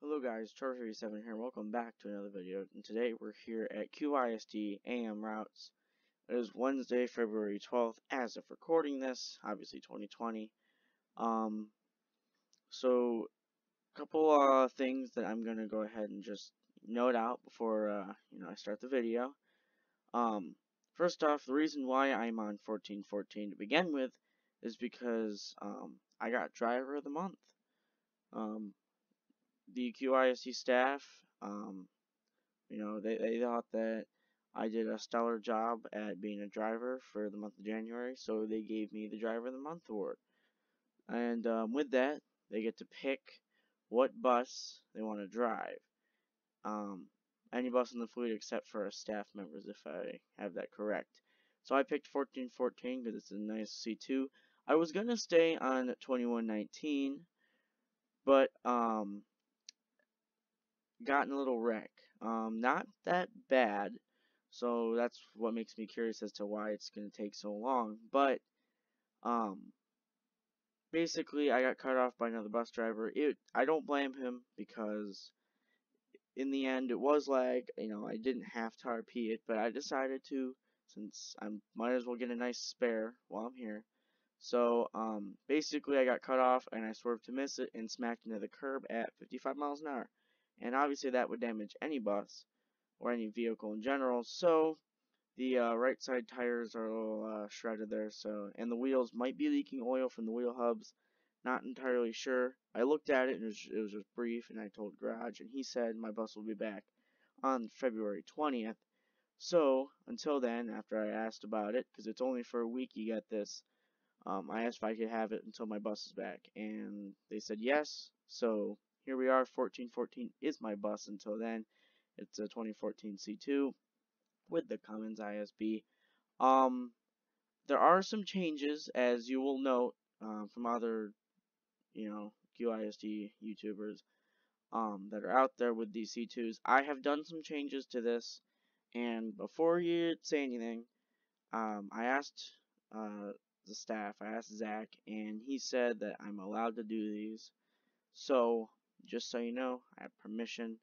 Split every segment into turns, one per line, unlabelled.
Hello guys, Trevor37 here. Welcome back to another video. And today we're here at QISD AM routes. It is Wednesday, February 12th, as of recording this, obviously 2020. So a couple things that I'm gonna go ahead and just note out before I start the video. First off, the reason why I'm on 1414 to begin with is because I got Driver of the Month. The QISD staff, they thought that I did a stellar job at being a driver for the month of January, so they gave me the Driver of the Month award. And with that, they get to pick what bus they want to drive. Any bus in the fleet except for staff members, if I have that correct. So I picked 1414 because it's a nice C2. I was going to stay on 2119, but got in a little wreck. Not that bad, so that's what makes me curious as to why it's going to take so long. But basically, I got cut off by another bus driver. I don't blame him because in the end it was lag. I didn't have to RP it, but I decided to, since I might as well get a nice spare while I'm here. So basically, I got cut off and I swerved to miss it and smacked into the curb at 55 miles an hour. And obviously that would damage any bus or any vehicle in general. So the right side tires are a little shredded there. And the wheels might be leaking oil from the wheel hubs. Not entirely sure. I looked at it and it was just brief, and I told Garage, and he said my bus will be back on February 20th. So until then, after I asked about it, because it's only for a week you get this, I asked if I could have it until my bus is back, and they said yes. So here we are. 1414 is my bus until then. It's a 2014 C2 with the Cummins ISB. There are some changes, as you will note from other, QISD YouTubers that are out there with these C2s. I have done some changes to this, and before you say anything, I asked the staff, I asked Zach, and he said that I'm allowed to do these. So just so you know, I have permission.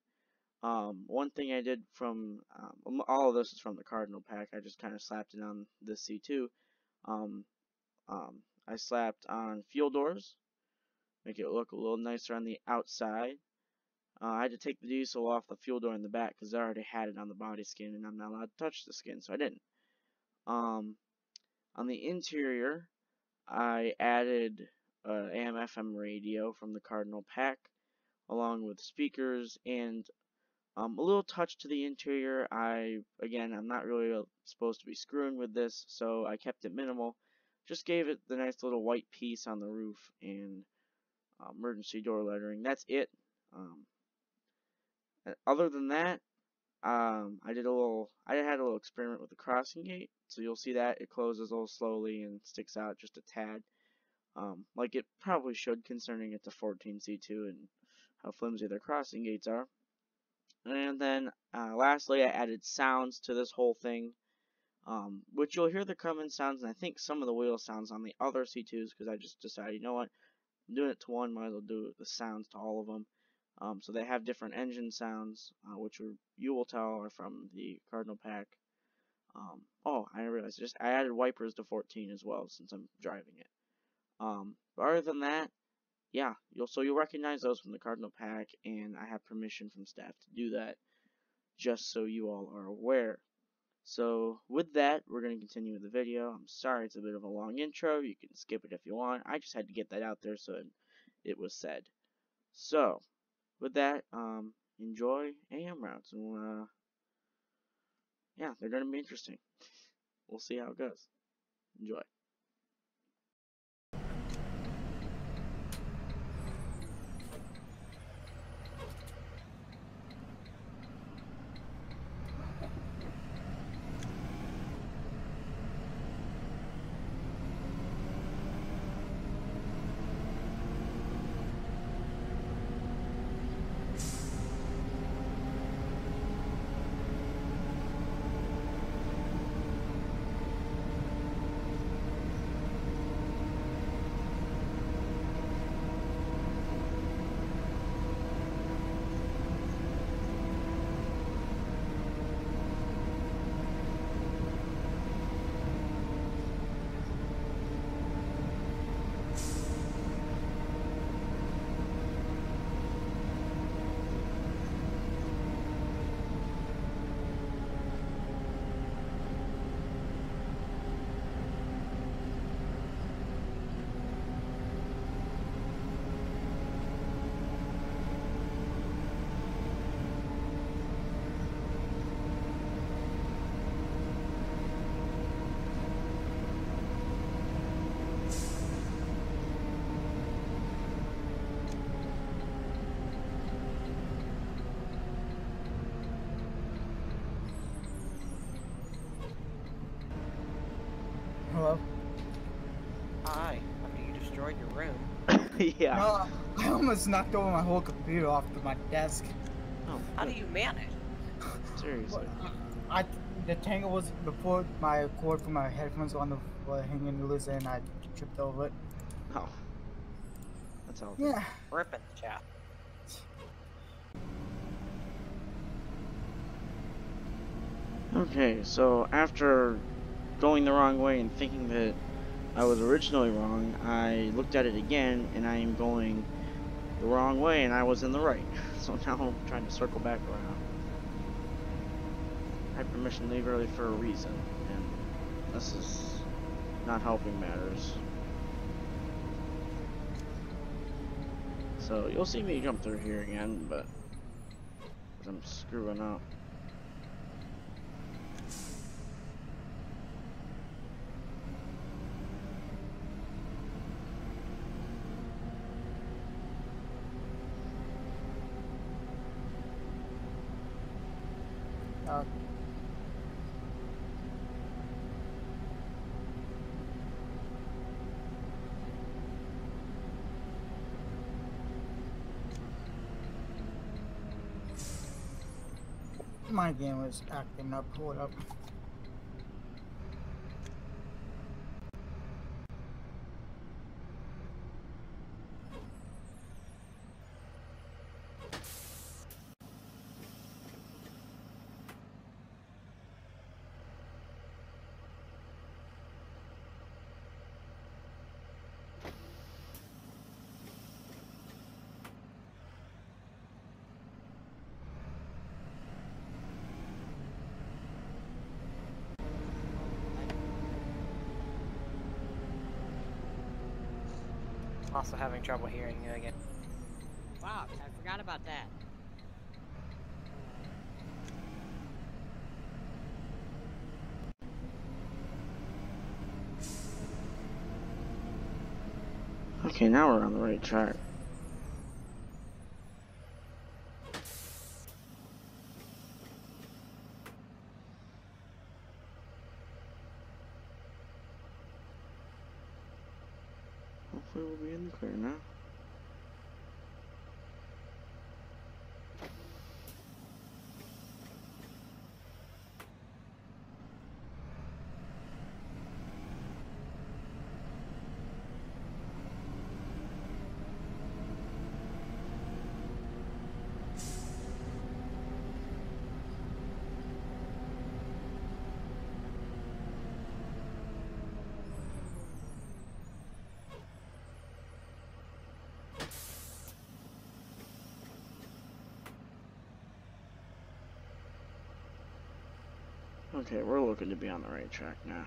One thing I did from all of this is from the Cardinal pack. I just kind of slapped it on the C2. I slapped on fuel doors, make it look a little nicer on the outside. I had to take the diesel off the fuel door in the back because I already had it on the body skin, and I'm not allowed to touch the skin, so I didn't. On the interior, I added an AM/FM radio from the Cardinal pack, along with speakers and a little touch to the interior. I'm not really supposed to be screwing with this, so I kept it minimal. Just gave it the nice little white piece on the roof and emergency door lettering. That's it. Other than that, I had a little experiment with the crossing gate. So you'll see that it closes a little slowly and sticks out just a tad, like it probably should, concerning it's a 14 C2 and how flimsy their crossing gates are. And then lastly, I added sounds to this whole thing, which you'll hear the Cummins sounds, and I think some of the wheel sounds on the other C2s, because I just decided, you know what, I'm doing it to one, might as well do the sounds to all of them. So they have different engine sounds, which you will tell are from the Cardinal pack. Oh, I realized I added wipers to 14 as well, since I'm driving it. But other than that, yeah, you'll recognize those from the Cardinal pack, and I have permission from staff to do that, just so you all are aware. So with that, we're going to continue with the video. I'm sorry it's a bit of a long intro. You can skip it if you want. I just had to get that out there so it was said. So with that, enjoy AM routes, and yeah, they're going to be interesting. We'll see how it goes. Enjoy. Yeah.
No, I almost knocked over my whole computer off to my desk.
Oh,
How do
good.
you manage?
Seriously.
I the tangle was before my cord for my headphones on the floor hanging loose and I tripped over it.
Oh, that's healthy.
Yeah.
Ripping the chat.
Okay, so after going the wrong way and thinking that I was originally wrong, I looked at it again and I am going the wrong way and I was in the right. So now I'm trying to circle back around. I had permission to leave early for a reason, and this is not helping matters. So you'll see me jump through here again, but because I'm screwing up.
My game was acting up. Hold up.
Also having trouble hearing you again.
Wow, I forgot about that.
Okay, now we're on the right track. Hopefully we'll be in the clear now. Okay, we're looking to be on the right track now.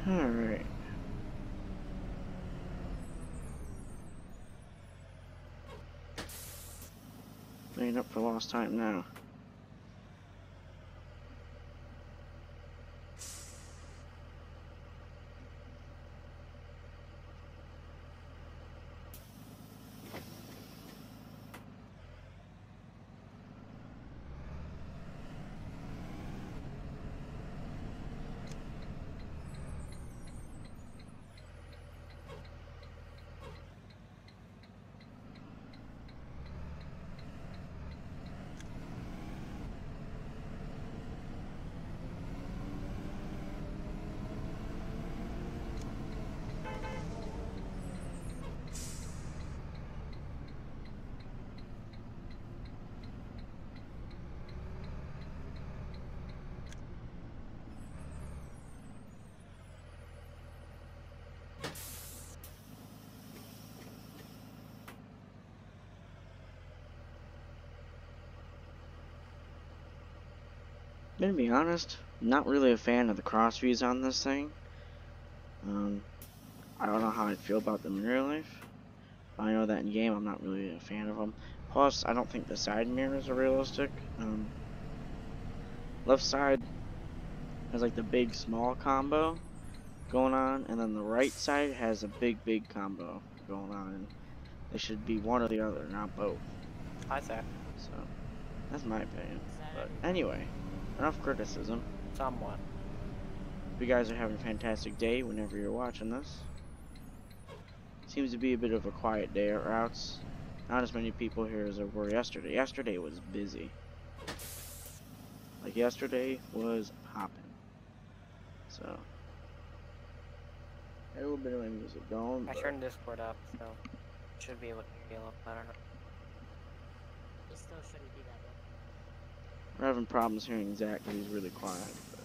Alright. Laying up for lost time now. Gonna be honest, not really a fan of the cross views on this thing. I don't know how I'd feel about them in real life. I know that in game I'm not really a fan of them. Plus, I don't think the side mirrors are realistic. Left side has like the big small combo going on, and then the right side has a big combo going on. And they should be one or the other, not both.
Hi, Zach.
So that's my opinion. But anyway, enough criticism.
Somewhat.
You guys are having a fantastic day whenever you're watching this. Seems to be a bit of a quiet day at routes. Not as many people here as there were yesterday. Yesterday was busy. Like yesterday was popping. So had a little bit of my music going.
I turned Discord up, so should be able to hear you a little better.
It still shouldn't be that low.
We're having problems hearing Zach because he's really quiet. But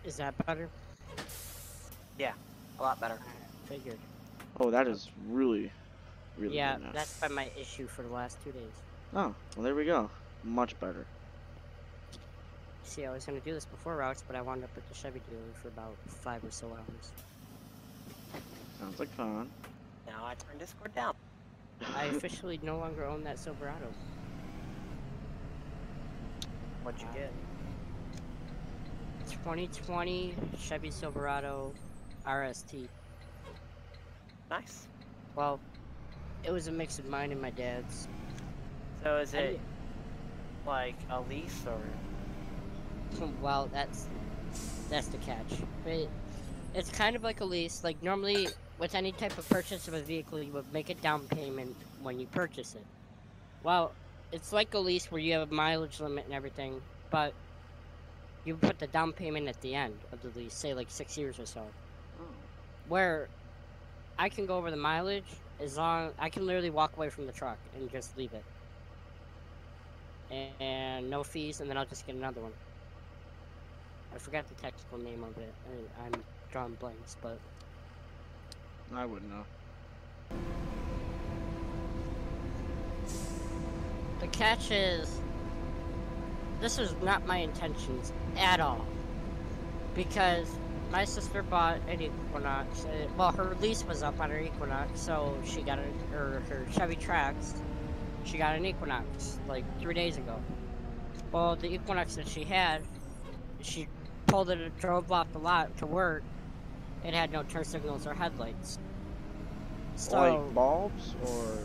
Is that better?
Yeah, a lot better.
Figured.
oh, that is really
Yeah,
good now.
that's been my issue for the last 2 days.
Oh, well there we go. Much better.
See, I was gonna do this before routes, but I wound up at the Chevy dealer for about 5 or so hours.
Sounds like fun.
Now I turn Discord down.
I officially no longer own that Silverado.
What'd you get?
2020 Chevy Silverado RST.
Nice.
Well, it was a mix of mine and my dad's.
So is
I
it like a lease or?
Well, that's the catch. It's kind of like a lease. Like normally, with any type of purchase of a vehicle, you would make a down payment when you purchase it. Well, it's like a lease where you have a mileage limit and everything, but you put the down payment at the end of the lease, say like 6 years or so.
Oh.
Where I can go over the mileage as long I can literally walk away from the truck and just leave it. And no fees, and then I'll just get another one. I forgot the technical name of it. I'm drawing blanks, but
I wouldn't know.
the catch is this was not my intentions at all. Because my sister bought an Equinox. Well, her lease was up on her Equinox, so she got her Chevy Trax. She got an Equinox like 3 days ago. Well, the Equinox that she had, she pulled it and drove off the lot to work. It had no turn signals or headlights. So
Like bulbs or?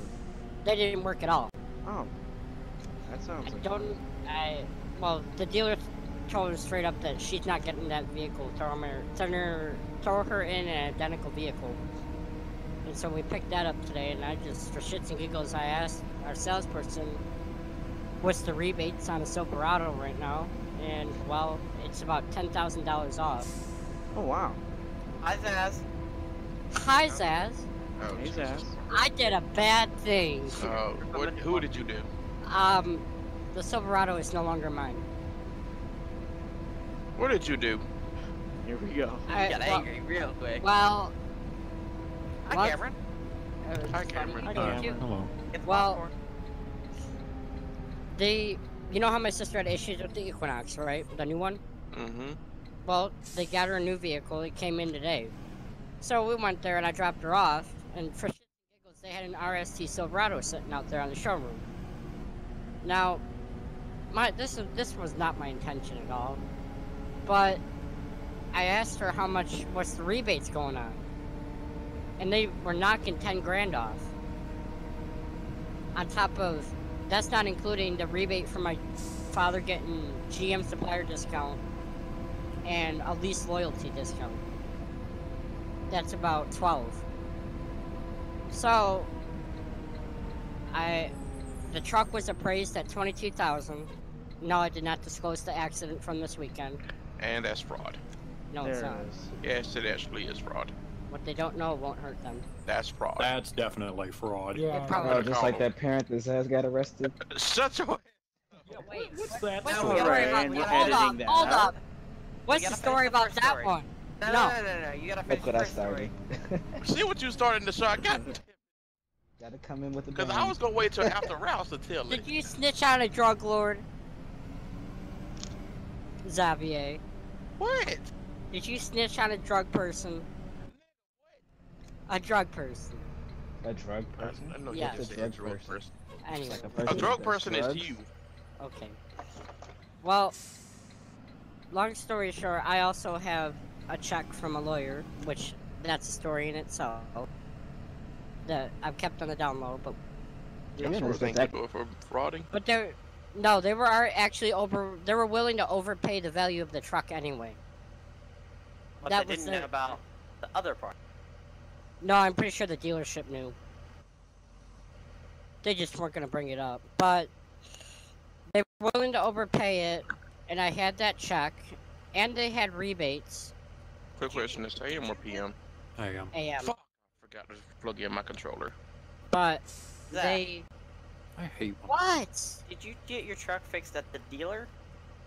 they didn't work at all.
Oh, that sounds like.
Well, the dealer told her straight up that she's not getting that vehicle. Throw her in an identical vehicle. And so we picked that up today, and I just, for shits and giggles, I asked our salesperson, what's the rebates on a Silverado right now? And, well, it's about $10,000 off.
Oh wow.
Hi, Zaz.
Hi, Zaz.
Oh,
Hey,
Jesus.
Zaz.
I did a bad thing.
Who did you do?
The Silverado is no longer mine.
What did you do?
Here we go.
You got angry real quick.
Well,
Hi,
what?
Cameron.
Hi, Cameron.
Hi, Cameron.
Hello.
Get the
Well,
popcorn.
you know how my sister had issues with the Equinox, right? The new one?
Mm-hmm.
Well, they got her a new vehicle. It came in today. So we went there and I dropped her off. And for shits and giggles, they had an RST Silverado sitting out there on the showroom. Now, this was not my intention at all. But I asked her what's the rebates going on? And they were knocking 10 grand off. On top of, that's not including the rebate for my father getting GM supplier discount and a lease loyalty discount. That's about 12. So, the truck was appraised at $22,000. No, I did not disclose the accident from this weekend.
And that's fraud.
No,
There
it's
it
not.
is.
Yes, it actually is fraud.
What they don't know won't hurt them.
That's fraud.
That's definitely fraud.
Yeah.
probably-
Oh, just like that parent that says got arrested.
Shut your.
Wait,
What's that?
what's the
story?
story about
and
that?
we're
Hold up,
editing that
hold
out.
up. What's
You
the
gotta
story
finish the
about
first
that
story.
one?
No. You gotta finish
Look what
the
I
first story.
started.
See what you started the show. I got.
Gotta come in with the
Because I
bang.
was gonna wait till after Rouse to tell it.
Did you snitch on a drug lord? Xavier.
What?
Did you snitch on a drug person? A drug person.
A drug person?
I know
Yeah.
you just
What's
said
a drug person?
Anyway.
Like
A drug
that
person
does
is
drugs?
you.
Okay. Well, long story short, I also have a check from a lawyer, which that's a story in itself. That I've kept on the down low, but
Yeah,
That's
it's
what
that-
for frauding.
they were actually they were willing to overpay the value of the truck anyway.
But
That
they
was
didn't know about the other part.
No, I'm pretty sure the dealership knew. They just weren't gonna bring it up, but they were willing to overpay it, and I had that check, and they had rebates.
Quick question: is AM or PM?
I am.
AM,
Fuck! I forgot to plug in my controller.
but
Zach,
they
I hate when
what?
did you get your truck fixed at the dealer?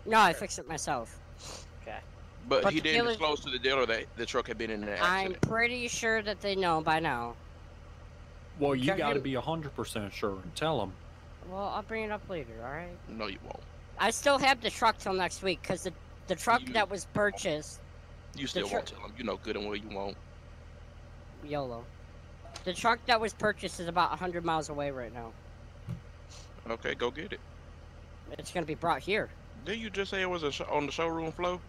No, I fixed it myself.
Okay.
But
But
he
the
didn't
dealer-
disclose to the dealer that the truck had been in an
I'm
accident.
pretty sure that they know by now.
Well, you
Check
gotta
him.
be 100% sure and tell them.
Well, I'll bring it up later. All right.
No, you won't.
I still have the truck till next week because the truck
You-
that was purchased,
You still
tru-
won't tell him. You know good and well you won't.
YOLO. The truck that was purchased is about 100 miles away right now.
Okay, go get it.
It's gonna be brought here.
Didn't you just say it was on the showroom floor?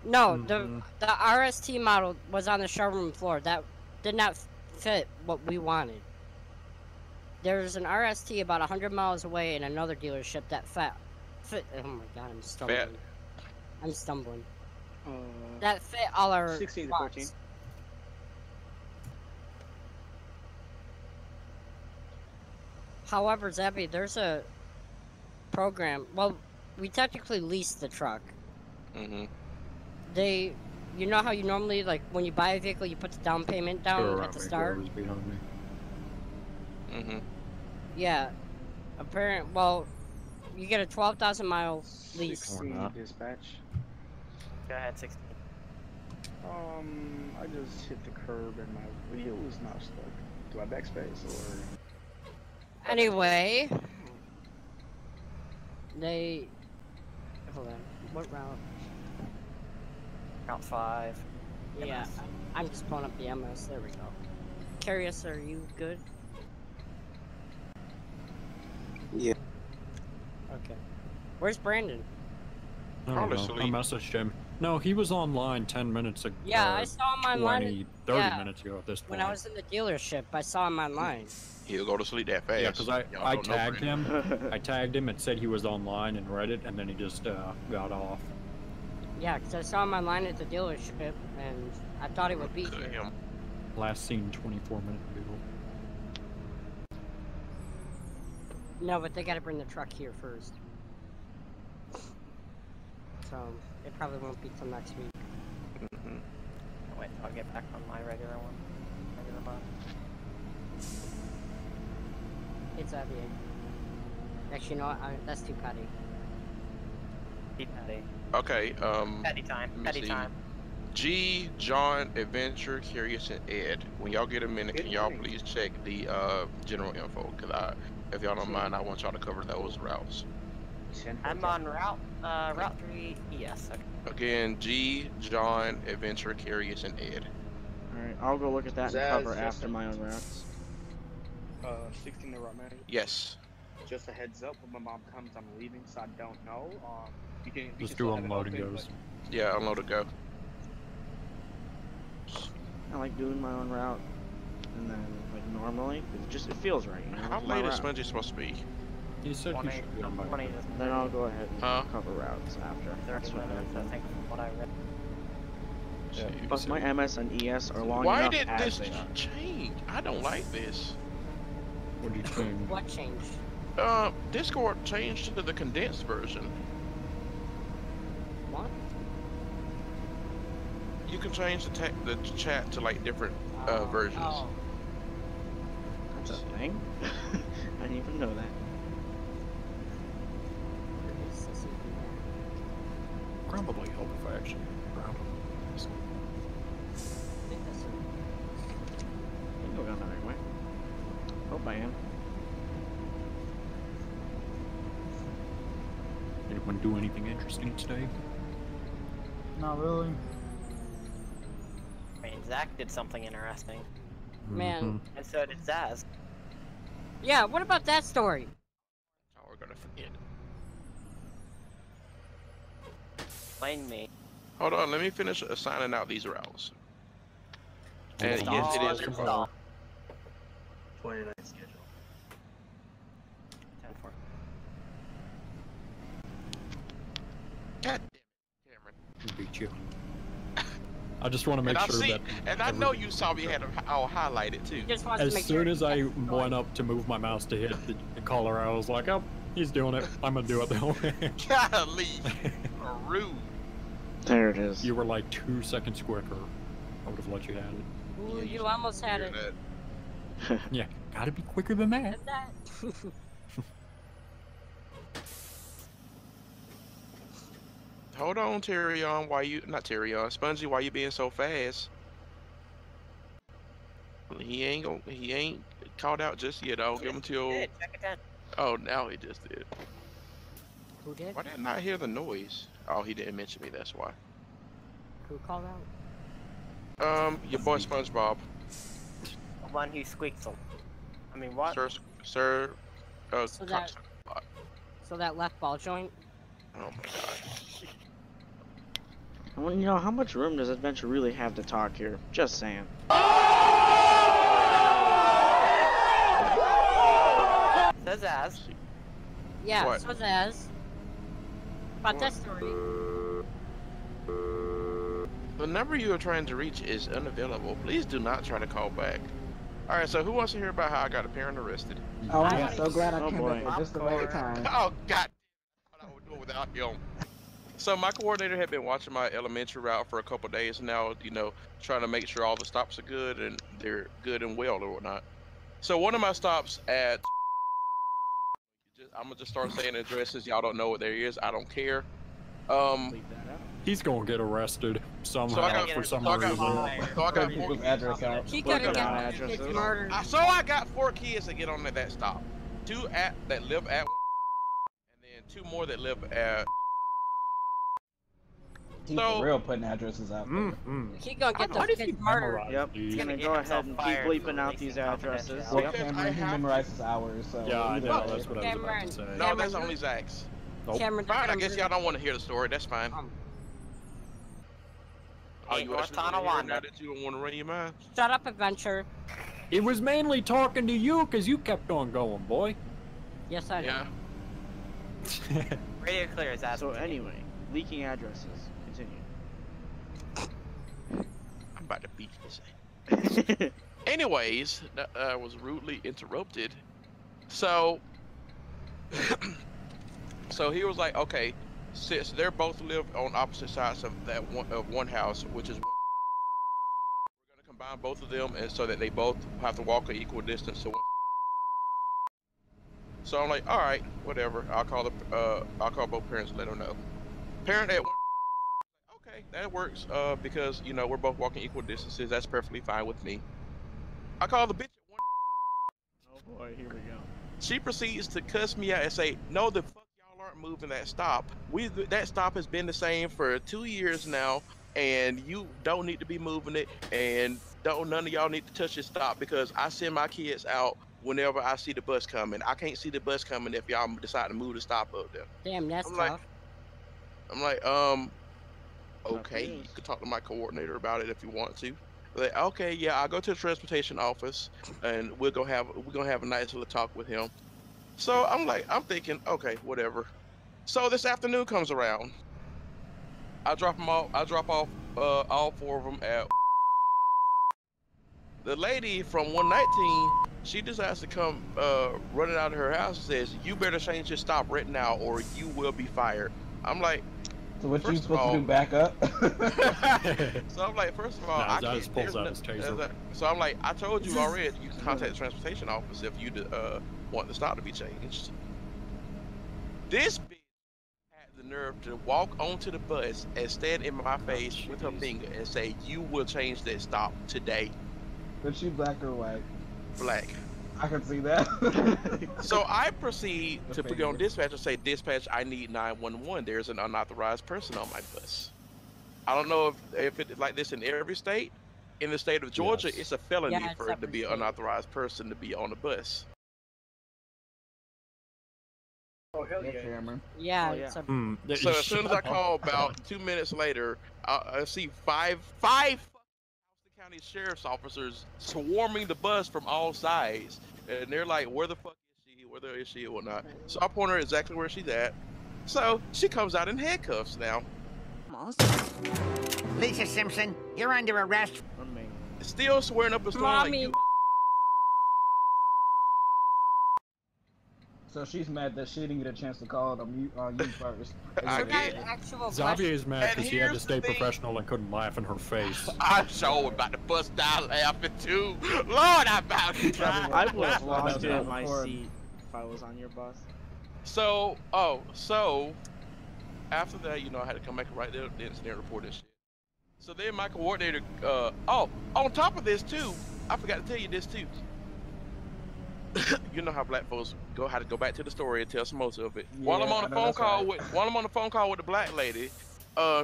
No,
Mhm.
the RST model was on the showroom floor. That did not fit what we wanted. There's an RST about 100 miles away in another dealership that fit. Oh my god, I'm stumbling.
Fat.
I'm stumbling. That fit all our
16 to
spots.
14.
However, Zappy, there's a program. Well, we technically leased the truck.
Mm-hmm.
You know how you normally, like, when you buy a vehicle, you put the down payment down
Sure,
at the
I mean,
start?
whoever's behind me.
Mm-hmm.
Yeah. Well, you get a 12,000 mile lease.
16
not.
dispatch.
Go ahead, 16.
I just hit the curb and my wheel is not stuck. Do I backspace or?
Anyway, hold on. What route?
Route 5.
Yeah,
MS.
I'm just pulling up the MS. There we go. Curious, are you good?
Yeah.
Okay. Where's Brandon?
I don't
Probably
know. I
sleep.
messaged him. No, he was online 10 minutes ago.
Yeah, I saw him online
20, 30
yeah.
minutes ago at this point.
when I was in the dealership. I saw him online.
He'll go to sleep that fast.
Yeah, because I
Y'all don't know
tagged
Brandon.
him. I tagged him and said he was online and read it, and then he just got off.
Yeah, because I saw him online at the dealership, and I thought he would be
Good
here.
him.
Last seen 24 minutes ago.
No, but they gotta bring the truck here first. So, it probably won't be till next week.
Mhm.
Wait till I get back on my regular one. Regular mod.
It's Xavier. Actually, no, that's too petty.
Petty.
Okay.
Petty time.
Let me
Petty
see.
time.
G, John, Adventure, Curious, and Ed. When y'all get a minute,
Good
can y'all
morning.
please check the general info? Cause if y'all don't mind, I want y'all to cover those routes.
10,
I'm on Route 3 ES. Okay.
Again, G, John, Adventure, Curious, and Ed.
Alright, I'll go look at that and
Zaz,
cover
just
after
a-
my own routes.
16 to Route 9.
Yes.
Just a heads up, when my mom comes, I'm leaving, so I don't know. You can
Just
still
do
have it
unload and
open,
goes.
Yeah, unload to go.
I like doing my own route, and then like normally, it feels right. You know,
How
it's my
late is
route.
Spongy supposed to be?
He said he
20,
should be on by
20 to
Then I'll go ahead and
Huh?
cover routes after.
30
That's what
minutes, I
I
think, from what I read.
Yeah.
Jeez.
Plus, my MS and ES are long
Why
enough
did
as
this
they are.
change? I don't like this.
What did you change?
What changed?
Discord changed to the condensed version.
What?
You can change the chat to like different versions.
Oh.
That's a thing. I didn't even know that.
Probably help if I actually ground them.
I can go down the right way. Hope I am.
Anyone do anything interesting today?
Not really.
I mean, Zach did something interesting.
Man.
And so did Zaz.
Yeah, what about that story?
Oh, we're gonna forget.
Explain me.
Hold on, let me finish assigning out these routes. And
Install,
yes, it is
install.
tomorrow.
29 schedule.
10-4.
God damn it, Cameron.
Beat you. I just want to make
And
sure that.
and I know you saw me had it all highlighted too.
He just wants to
As
make
soon
sure
as I went up to move my mouse to hit the caller, I was like, "Oh, he's doing it. I'm gonna do it that way."
Golly, rude.
There it is.
You were like 2 seconds quicker. I would have let you have it.
Ooh,
Yeah,
you almost had it.
Yeah, gotta be quicker than that.
And that.
Hold on, Tyrion. Why you not Tyrion? Spongy, why you being so fast? He ain't called out just yet. I'll give him till.
Check it out.
Oh, now he just did.
Who did?
Why did I not hear the noise? Oh, he didn't mention me. That's why.
Who called out?
Your boy SpongeBob.
The one who squeaks them. I mean, what?
Sir.
So that- So that left ball joint?
Oh my god.
I want to know, how much room does Adventure really have to talk here? Just saying.
Says Zaz.
Yeah,
What?
so as. About that story.
The number you are trying to reach is unavailable. Please do not try to call back. Alright, so who wants to hear about how I got a parent arrested?
Oh,
I
I'm
wanna-
so glad I
Oh,
came
boy.
up at just the right time.
Oh god! I thought I would do it without him. So my coordinator had been watching my elementary route for a couple days now, you know, trying to make sure all the stops are good and they're good and well or whatnot. So one of my stops at I'm gonna just start saying addresses. Y'all don't know what there is. I don't care.
Leave that out.
He's gonna get arrested somehow
So I got,
for some
so I
reason.
got
Put
4
people's address out.
He
Look
could have
at
got
addresses.
kids murdered.
So I got 4 kids that get on at that stop. 2 that live at, and then 2 more that live at.
He's
So-
for real putting addresses out there.
He gonna get
Why
those
did he
kids murdered.
memorize
Yep,
these?
he's gonna
get
go
himself
ahead and keep
fired for
bleeping out
releasing
these addresses.
confidentiality.
Well,
Yep.
Because I
Cameron, he
have-
memorizes ours, so
Yeah, I
either
know.
way.
That's what I was about
Cameron.
to say.
No,
Cameron,
that's
they're-
only Zach's.
Nope.
Cameron,
Fine, I
they're
guess
gonna
y'all don't want to hear the story. That's fine. Oh,
Ain't
you
North
actually want to hear it
Tonawanda.
now that you don't want to run your mind?
Shut up, Adventure.
It was mainly talking to you because you kept on going, boy.
Yes, I know.
Yeah.
Radio clear, Zaz.
So anyway, leaking addresses. Continue.
I'm about to beat this. Anyways, I was rudely interrupted. So, so he was like, okay, since they're both live on opposite sides of one house, which is we're gonna combine both of them, and so that they both have to walk an equal distance. So I'm like, all right, whatever. I'll call both parents and let them know. Parent at one. Okay, that works. Because you know we're both walking equal distances. That's perfectly fine with me. I call the bitch at one.
Oh boy, here we go.
She proceeds to cuss me out and say, "No, the fuck y'all aren't moving that stop. That stop has been the same for 2 years now, and you don't need to be moving it. And none of y'all need to touch this stop because I send my kids out whenever I see the bus coming. I can't see the bus coming if y'all decide to move the stop up there."
Damn, that's
I'm
tough.
like, okay, you could talk to my coordinator about it if you want to. Like, okay, yeah, I'll go to the transportation office and we're gonna have a nice little talk with him. So I'm thinking, okay, whatever. So this afternoon comes around. I drop off all 4 of them at. The lady from 119, she decides to come running out of her house and says, "You better change your stop right now or you will be fired." I'm like,
So what you
First of
supposed to
all-
do? Back up?
So I'm like, first of all,
Nah,
I
Zaz
can't.
pulls
There's
out
no,
his taser.
so I'm like, I told you already. You can contact the transportation office if you want the stop to be changed. This bitch had the nerve to walk onto the bus and stand in my face with her
jeez.
finger and say, "You will change that stop today."
But she black or white?
Black.
I can see that.
So I proceed
The
to put it on
finger.
dispatch and say, "Dispatch, I need 911. There's an unauthorized person on my bus." I don't know if it's like this in every state. In the state of Georgia,
Yes.
it's a felony
Yeah, it's
for it to
every
be an
state.
unauthorized person to be on the bus.
Oh hell
Yeah,
yeah.
Cameron.
Yeah,
Oh, yeah.
it's a
Hmm.
So as soon as I
Shut
call,
up.
about 2 minutes later, I see five Houston County sheriff's officers swarming the bus from all sides, and they're like, "Where the fuck is she? Where is she, or whatnot?" So I point her exactly where she's at. So she comes out in handcuffs now.
Lisa Simpson, you're under arrest.
Amazing.
Still swearing up a storm like
Mommy.
you.
So she's mad that she didn't get a chance to call you first.
I
Is
did.
it-
actual
Xavier's mad
And
because he had to
here's
stay
the thing.
professional and couldn't laugh in her face.
I'm so about to bust out laughing too. Lord, I'm about to die.
I would have
That's
lost it
not
in my
recorded.
seat if I was on your bus.
So after that, I had to come back and write the incident report and shit. So then my coordinator, on top of this too, I forgot to tell you this too. You know how black folks how to go back to the story and tell some most of it. While I'm
Yeah,
on
I
the
know
phone
that's
call
right.
while I'm on the phone call with the black lady,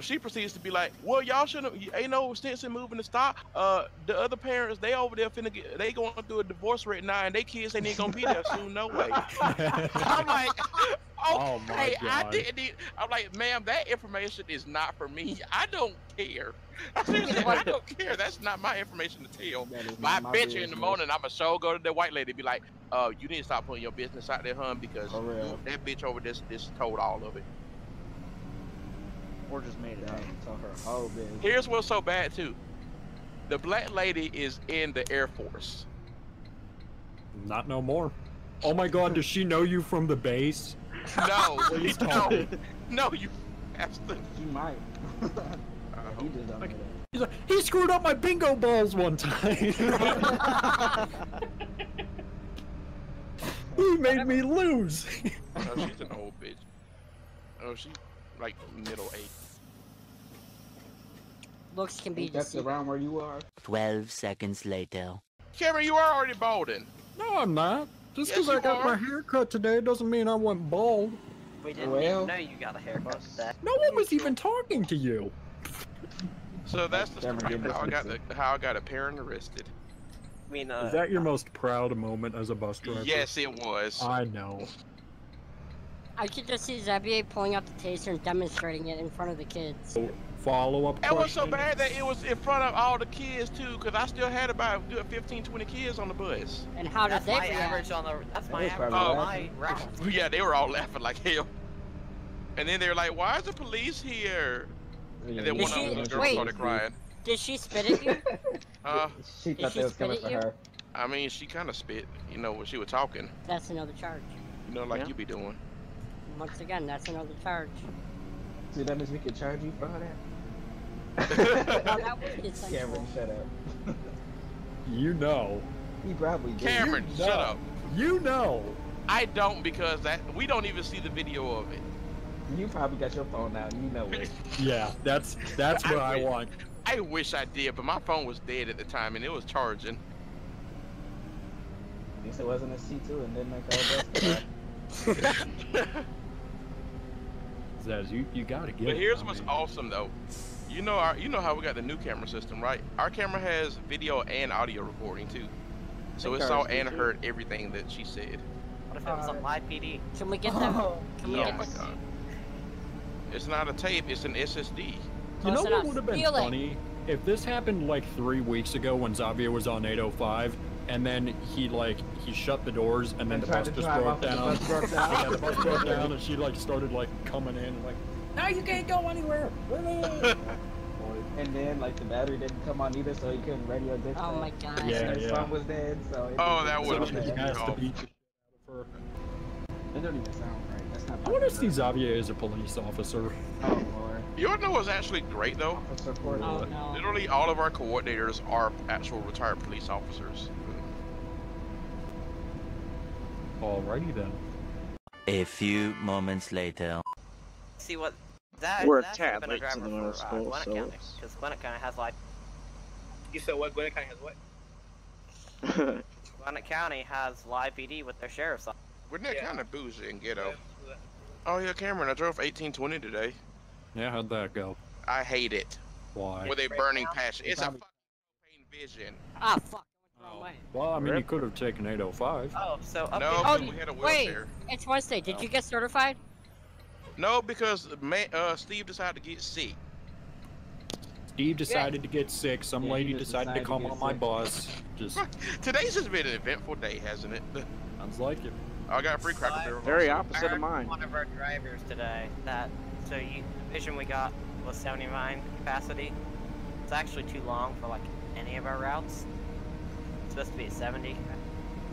she proceeds to be like, "Well, y'all shouldn't. Ain't no sense in moving to stop. The other parents, they over there they going through a divorce right now, and they kids ain't even gonna be there soon. No way." I'm like,
Oh my
okay, I
God.
didn't need. I'm like, "Ma'am, that information is not for me. I don't care. I don't care. That's not my information to tell."
That is
But I
not my
bet you in the
business.
morning, I'ma sure go to the white lady and be like, you need to stop putting your business out there, hun, because
For real.
that bitch over this told all of it."
Or just made it
Yeah,
up.
so her whole business.
Here's what's so bad too. The black lady is in the Air Force.
Not no more. Oh my God, does she know you from the base?
No,
Please tell me.
no, you bastard.
She might. He just don't know that.
He's like, he screwed up my bingo balls one time. He made me lose.
No, she's an old bitch. Oh, she's like middle age.
looks can be
Think that's
deceiving.
around where you are?
12 seconds later.
Cameron, you are already balding.
No, I'm not. Just
Yes,
because I
you
got
are.
my hair cut today doesn't mean I went bald.
We didn't
Well-
even know you got a haircut today.
No one was even talking to you.
So that's the
Cameron,
story
get
of how I got
this.
how I got a parent arrested.
I mean,
Is that your most proud moment as a bus driver?
Yes, it was.
I know.
I could just see Xavier pulling out the taser and demonstrating it in front of the kids.
Follow-up
It was so
question.
bad that it was in front of all the kids too, because I still had about good 15, 20 kids on the bus.
And how did
that's
they
my
react?
average on the. That's my
was
average
probably
on my
laughing.
route.
Yeah, they were all laughing like hell. And then they were like, "Why is the police here?" And then
Did
one of
she-
them, the girl
wait.
started crying.
Did she spit at you?
She
Did
thought
she
they was
spit
coming
at
for
you?
her.
I mean, she kind of spit, when she was talking,
That's another charge.
like
Yeah.
you be doing.
Once again, that's another charge.
See, that means we could charge you for all that.
Well, that was consensual.
Cameron, shut up.
You know.
He probably did.
Cameron,
No.
shut up.
You know.
I don't, because we don't even see the video of it.
You probably got your phone out. You know it.
Yeah, that's what I
wish-
want.
I wish I did, but my phone was dead at the time and it was charging.
At least it wasn't a C2 and didn't make our best car.
Zaz, you gotta get
But
it.
here's
I
what's
mean,
awesome though. You know how we got the new camera system, right? Our camera has video and audio recording too. So it
think
saw
ours do,
and
too.
heard everything that she said.
What if it was on my PD?
Can we get them? Can we
Oh
get
my
this?
god. It's not a tape, it's an SSD.
You
Close
know what
enough.
would have been
Feel it.
funny? If this happened like 3 weeks ago when Xavier was on 805, and then he shut the doors, and then
And
the
tried
bus
to
just
drive
broke
off and the
down.
bus broke down.
Yeah, the bus broke down, and she started coming in and now you can't go anywhere.
And then, the battery didn't come on either, so he couldn't radio dispatch.
Oh my god.
Yeah,
And his
yeah.
phone was dead, so... It
Oh,
didn't-
that
So
would've
he
been
has to
off.
beat the shit out of her.
It don't even sound right. That's not...
I want to see Xavier as a police officer.
Oh, Lord.
You wanna know what's actually great though?
Officer Court.
Oh no.
Literally all of our coordinators are actual retired police officers.
Alrighty then.
A few moments later.
See what that
We're a
that
tad
should've been a
late to
driver
the middle
for
school,
Gwinnett
so
County, because Gwinnett County has like
You said what? Gwinnett County has what?
Gwinnett County has live PD with their sheriff's office.
We're not kind of bougie and ghetto.
Yeah.
Oh yeah, Cameron, I drove 1820 today.
Yeah, how'd that go?
I hate it.
Why?
With a burning passion. It's a fucking pain vision.
Ah, fuck. I went the wrong way.
Well, I mean, you could have taken 805.
Oh, so up
No,
Oh,
we had a
wait.
wheelchair.
It's Wednesday. Did you get certified?
No, because Steve decided to get sick.
Steve decided to get sick. Some
Yeah, he
lady
just
decided to
decided to
come
get
on my
sick.
bus. Just
Today's just been an eventful day, hasn't it?
sounds like it.
I got a free Cracker Barrel.
Very
also.
opposite of mine.
One of our drivers today that the vision we got was 79 capacity. It's actually too long for like any of our routes. It's supposed to be at 70.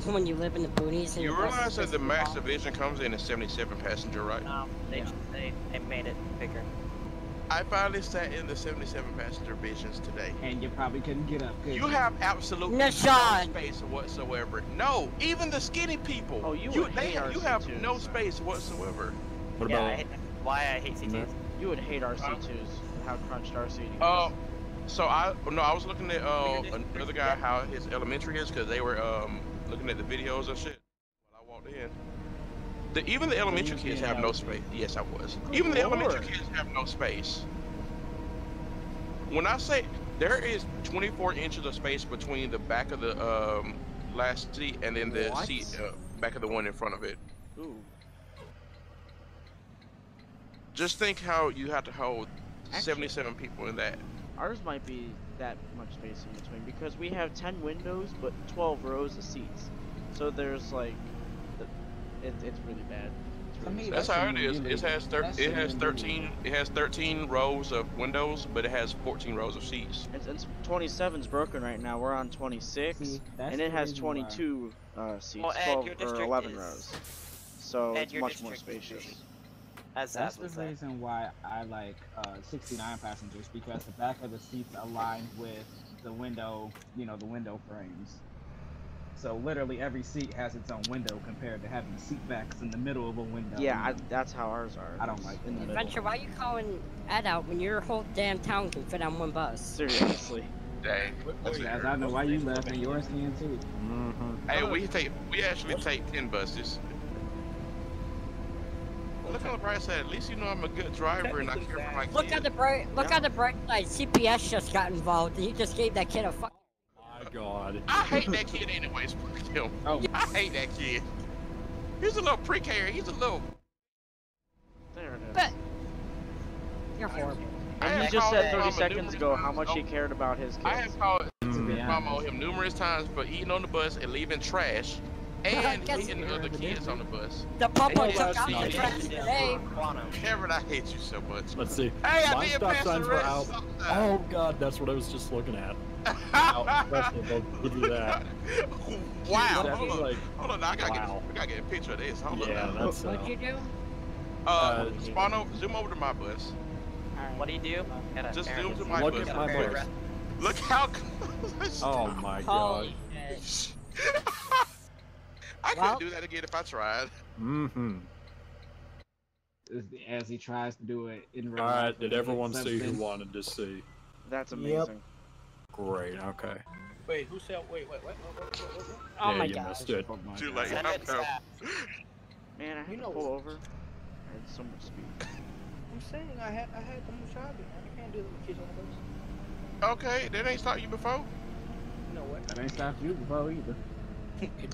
When you live in the boonies and
You
your bus is
realize that
supposed
the
to be
max
long?
division comes in at 77 passenger, right?
They made it bigger.
I finally sat in the 77 passenger visions today.
And you probably couldn't get up. could
You have absolutely no
Nashawn.
space whatsoever. No, even the skinny people.
Oh, you
you
would hate
you have
RC2s,
no
so.
space whatsoever.
What
Yeah,
about?
why I hate CTs.
You would hate RC2s. How crunched RC2 is.
So I was looking at another guy how his elementary is because they were looking at the videos and shit when I walked in. Even the elementary kids have no space. Yes, I was. Even the elementary kids have no space. When I say there is 24 inches of space between the back of the last seat and then the
What?
seat back of the one in front of it.
Ooh.
Just think how you have to hold
Actually-
77 people in that.
Ours might be that much space in between because we have 10 windows but 12 rows of seats. So there's like, it's really bad. It's
For
really
me,
bad.
That's how it is.
really-
It has
that shouldn't be
13. It has 13 rows of windows, but it has 14 rows of seats.
It's 27's broken right now. We're on 26,
See, that's
and it
the
has
reason why.
22 seats,
Well, Ed,
12
your
or
district
11
is-
rows. So
Ed,
it's
your
much more
district is
spacious.
busy. As
That's
that
the
would say.
reason why I like 69 passengers, because the back of the seats align with the window, the window frames. So literally every seat has its own window compared to having seat backs in the middle of a window.
Yeah, that's how ours are.
I don't
It's
like
in the
that.
middle.
Adventure, why are you calling Ed out when your whole damn town can fit on one bus?
Seriously.
Dang.
Guys, I know why you left and yours can too.
Mm-hmm.
Hey, we actually take 10 buses. Look on the bright side. At least you know I'm a good driver and I care for my kids.
Look at the bright side. CPS just got involved and he just gave that kid a fuck.
My God.
I hate that kid anyways. Fuck him.
Oh.
I hate that kid. He's a little precarious. He's a little.
There it is.
But you're horrible.
I
And
have
he just
called
said
his
30
mama
seconds
numerous
ago how
times.
much he cared about his kids.
I have called
To
his
be
mama
honest.
him numerous times for eating on the bus and leaving trash and
Guess
hitting the other kids on the bus.
The papa
Hey,
took out
that's
the trash
not-
today.
Quantum.
Cameron, I hate you so much.
Let's see.
Hey, I
My
did
stop
pass the
signs were
red
out.
stop
Oh God, that's what I was just looking at. Wow, impressive. I'll give you that.
Wow.
That's
Hold on.
like,
Hold on. I gotta
wow.
get a picture of this. Hold
Yeah,
on.
that's
What'd you do?
Zoom over to my bus.
What do you do?
Just zoom to my
Look
bus.
at my bus.
Look how close.
Oh my God.
Holy shit.
I couldn't
Well-
do that again if I tried.
Mm-hmm.
As he tries to do it in real
All
life.
right. Did everyone
It's
see who
something-
wanted to see?
That's
Yep.
amazing.
Great. Okay.
Wait, who said? Wait, what?
Oh
yeah,
my
you
god.
missed it.
Oh my
Too
God.
late.
Send it
No.
to
Man, I had
You
to
know-
pull over. I had so much speed.
I'm saying I had them driving. I can't do that with kids on the bus.
Okay, that ain't stopped you before.
You know what?
That ain't stopped you before either.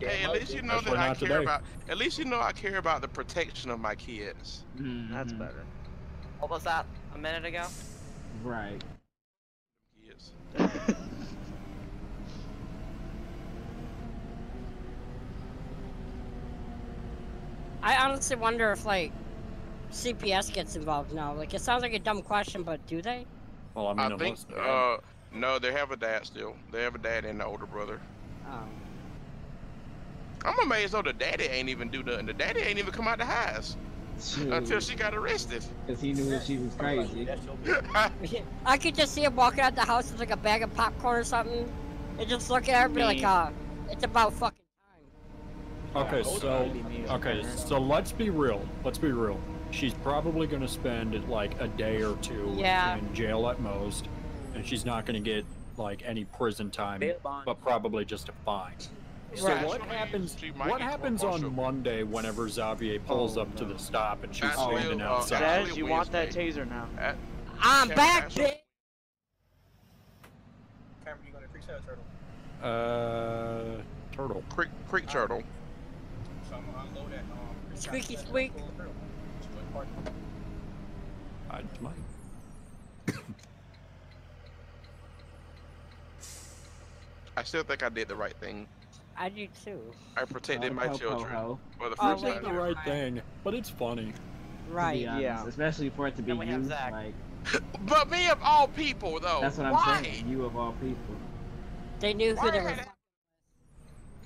Hey, at least you know
That's
that
why
I
not
care
today.
about. At least you know I care about the protection of my kids.
That's
Mhm.
better.
What was that? A minute ago?
Right.
Kids.
I honestly wonder if like CPS gets involved now. Like it sounds like a dumb question, but do they?
Well, I mean,
I think.
unless they have-
No, they have a dad still. They have a dad and an older brother.
Oh.
I'm amazed though the daddy ain't even do nothing. The daddy ain't even come out the house. Until she got arrested.
Because he knew that she was crazy.
I could just see him walking out the house with like a bag of popcorn or something, and just looking at her and be like, it's about fucking time.
So let's be real. Let's be real. She's probably gonna spend like a day or two in jail at most, and she's not gonna get like any prison time, but probably just a fine. So what happens? What happens on Monday whenever Xavier pulls up to the stop and she's standing outside?
Says you want that taser now.
I'm back, bitch.
Cameron, you going to Creekside or Turtle?
Turtle.
Creek Turtle.
So I'm gonna unload that.
Squeaky squeak.
I might.
I still think I did the right thing.
I do too.
I protected my children for the
I
first
did
time.
the right thing, but it's funny.
Right. Yeah. Especially for it to be you. Like.
But me of all people, though.
That's what I'm saying. You of all people.
They knew who they were.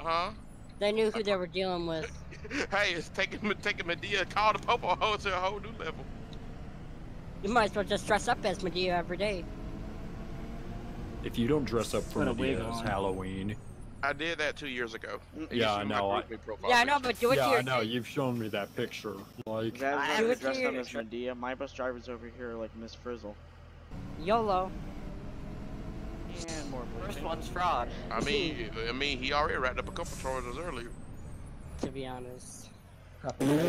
Huh?
They knew who they were dealing with.
Hey, it's taking Medea, call the Popo Ho to a whole new level.
You might as well just dress up as Medea every day.
If you don't dress up for Medea as Halloween.
I did that 2 years ago.
Yeah, I know.
Yeah, I know, but do it to your...
I know. You've shown me that picture. Like,
I was dressed up as Medea. My bus driver's over here like Miss Frizzle.
YOLO.
And more
First one's fraud.
I mean, he already wrapped up a couple charges earlier.
To be honest.
No,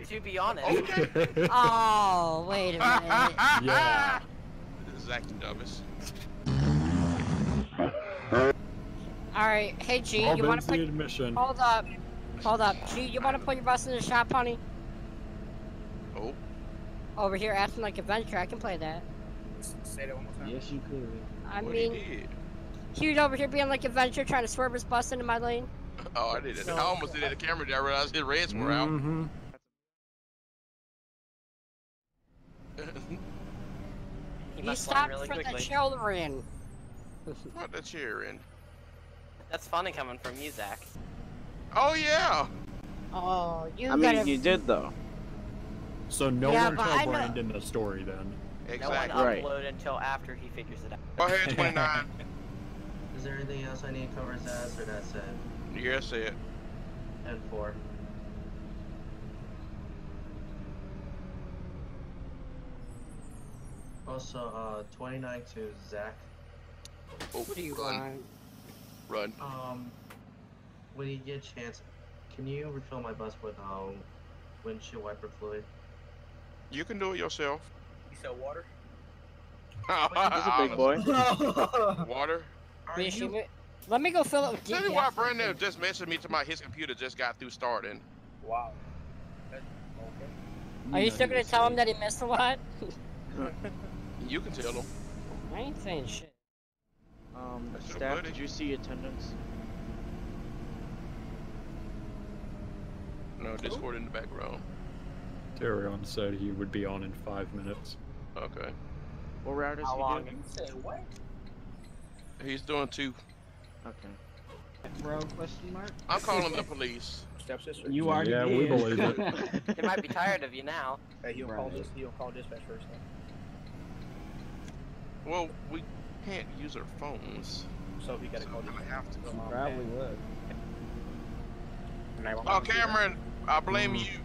to be honest.
Okay.
Oh, wait a minute.
Yeah.
Zach the dumbest.
Alright, hey G, you wanna put...
admission.
Hold up. G, you wanna put your bus in the shop, honey?
Oh.
Over here acting like Adventure, I can play that.
Say that one more time.
Yes, you could.
I mean, he was over here being like Adventure, trying to swerve his bus into my lane.
Oh, I did it. I almost did it at the camera. I realized his reds were out.
He stopped really for quickly. The children.
What the cheering?
That's funny coming from you, Zach.
Oh yeah.
Oh,
I mean, you did though.
So no one told Brandon the story then.
Exactly.
No one upload until after he figures it out.
Go ahead, 29.
Is there anything else I need to cover his ass, or that's it?
Yes, it.
And 4. Also, 29 to Zach.
Oh,
what do you want?
Run.
When you get a chance, can you refill my bus with windshield wiper fluid?
You can do it yourself.
You sell water?
He's a big boy.
Water?
Let me go fill it with
Tell me why Brandon just mentioned me to his computer just got through starting.
Wow.
Okay. Are you still gonna tell him that he missed a lot?
You can tell him.
I ain't saying shit.
Staff, did you see attendance?
No, Discord in the background.
Tyrion said he would be on in 5 minutes.
Okay.
What route is he doing?
What?
He's doing 2.
Okay.
Bro, question mark?
I'm calling the police.
Stepsister.
You already did.
We believe it.
They might be tired of you now.
Hey, he'll call dispatch first.
Well, we can't use our phones.
So we gotta call
I have to.
Probably would.
Oh, Cameron, I blame you.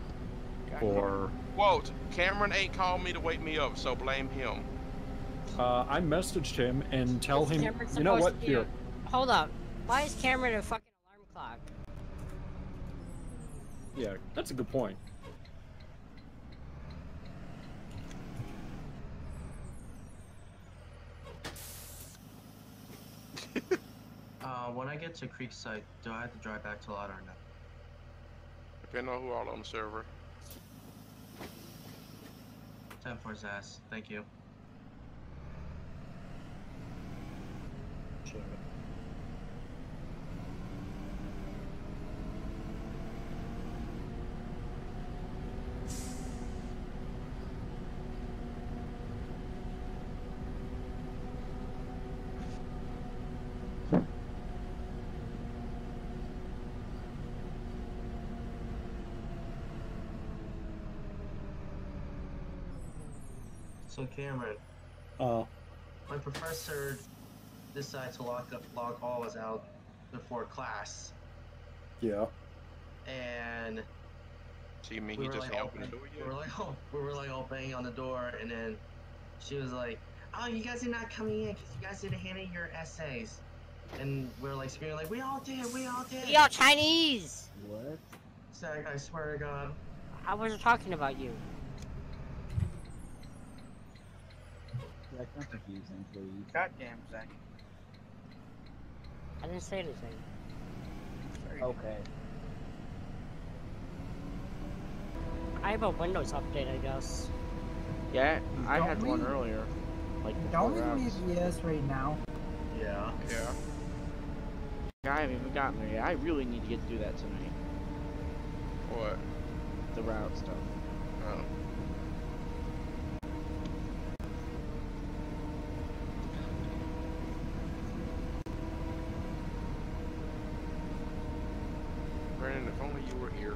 For
Quote, Cameron ain't called me to wake me up, so blame him.
I messaged him and tell him,
Cameron's
you know what,
supposed to
here.
Hold up. Why is Cameron a fucking alarm clock?
Yeah, that's a good point.
When I get to Creekside, do I have to drive back to Lada or no?
Depending on who all on the server.
10-4's ass. Thank you. So Cameron,
Oh.
my professor decided to lock all of us out before class,
Yeah.
and
So you mean
we
he
were
just
like
ain't
all
opened the door
we
yet?
were like all banging on the door, and then she was like, "Oh, you guys are not coming in because you guys didn't hand in your essays," and we were like screaming like, "We all did, we all did."
Yo, Chinese!
What?
Zach, I swear to God.
I wasn't talking about you.
Zach, don't confuse him, please.
Goddamn, Zach.
I didn't say anything.
Okay.
I have a Windows update, I guess.
Yeah, I
Don't
had one
we-
earlier. Like
Don't
before
we
routes.
need ES right now?
Yeah.
Yeah.
I haven't even gotten there yet. I really need to get to do that tonight.
What?
The route stuff.
Oh. Brandon, if only you were here.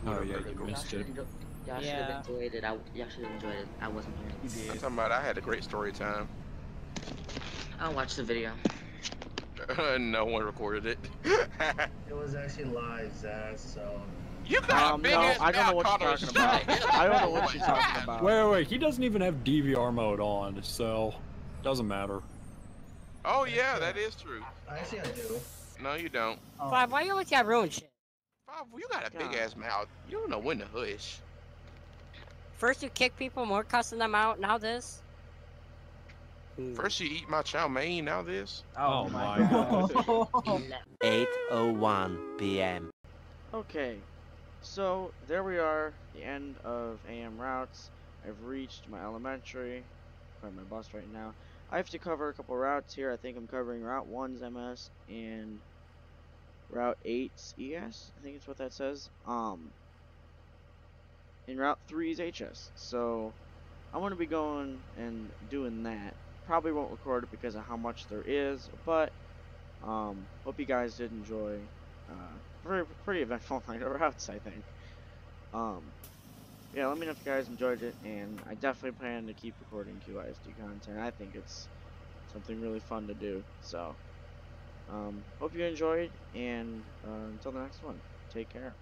Oh yeah, you missed it.
Y'all should have enjoyed it. Y'all should have enjoyed it. I wasn't here.
You did.
I'm talking about I had a great story time.
I'll watch the video.
No one recorded it.
It was actually live, Zach, so.
You got a big
no,
ass
I don't know
mouth,
what you're
Carlos.
talking about.
Shut the
I don't know
hell
what
up.
you're talking about.
Wait, he doesn't even have DVR mode on, so doesn't matter.
Oh yeah, that is true.
Actually, I do.
No, you don't.
Oh.
Bob, why you always got ruined shit?
Bob, you got a big ass mouth. You don't know when to hush.
First you kick people, more cussing them out, now this?
First you eat my chow mein, now this.
Oh my god.
8:01 p.m.
Okay, so there we are, the end of AM routes. I've reached my elementary, quite my bus right now. I have to cover a couple routes here. I think I'm covering Route 1's MS and Route 8's ES. I think it's what that says. And Route 3's HS. So I'm going to be going and doing that. Probably won't record it because of how much there is, but hope you guys did enjoy. Pretty eventful night of routes, I think. Yeah, let me know if you guys enjoyed it, and I definitely plan to keep recording QISD content. I think it's something really fun to do. So, hope you enjoyed, and until the next one, take care.